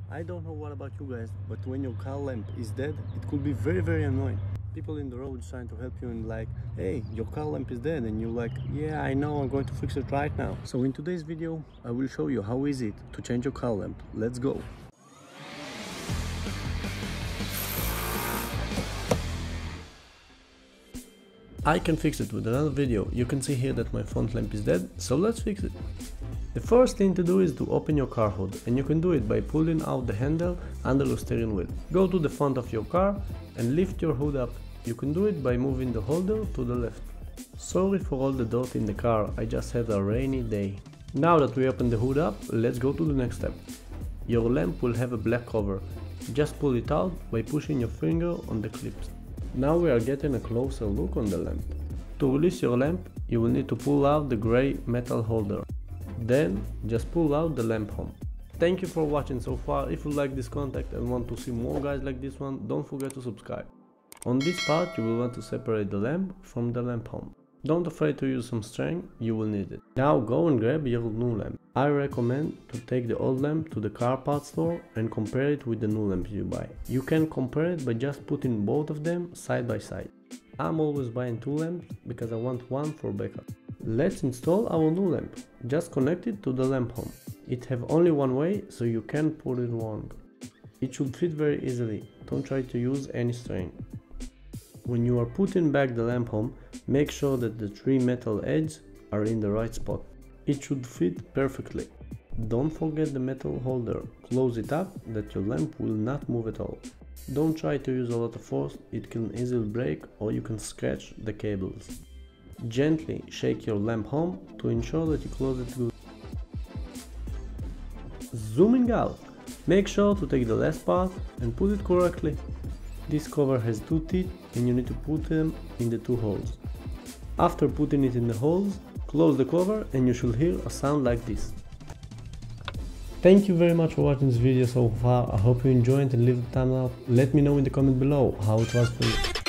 I don't know what about you guys, but when your car lamp is dead, it could be very annoying. People in the road trying to help you and like, hey, your car lamp is dead, and you're like, yeah, I know, I'm going to fix it right now. So in today's video, I will show you how easy it to change your car lamp. Let's go. I can fix it with another video. You can see here that my front lamp is dead, so let's fix it. The first thing to do is to open your car hood, and you can do it by pulling out the handle under the steering wheel. Go to the front of your car and lift your hood up. You can do it by moving the holder to the left. Sorry for all the dirt in the car, I just had a rainy day. Now that we open the hood up, let's go to the next step. Your lamp will have a black cover. Just pull it out by pushing your finger on the clips. Now we are getting a closer look on the lamp. To release your lamp, you will need to pull out the grey metal holder. Then, just pull out the lamp home. Thank you for watching so far. If you like this content and want to see more guys like this one, don't forget to subscribe. On this part, you will want to separate the lamp from the lamp home. Don't afraid to use some string, you will need it. Now go and grab your new lamp. I recommend to take the old lamp to the car parts store and compare it with the new lamp you buy. You can compare it by just putting both of them side by side. I'm always buying two lamps because I want one for backup. Let's install our new lamp. Just connect it to the lamp home. It have only one way, so you can't put it wrong. It should fit very easily. Don't try to use any string. When you are putting back the lamp home, make sure that the three metal edges are in the right spot. It should fit perfectly. Don't forget the metal holder. Close it up that your lamp will not move at all. Don't try to use a lot of force, it can easily break or you can scratch the cables. Gently shake your lamp home to ensure that you close it good. Zooming out, make sure to take the last part and put it correctly. This cover has two teeth and you need to put them in the two holes. After putting it in the holes, close the cover and you should hear a sound like this. Thank you very much for watching this video so far. I hope you enjoyed and leave a thumbs up. Let me know in the comment below how it was for you.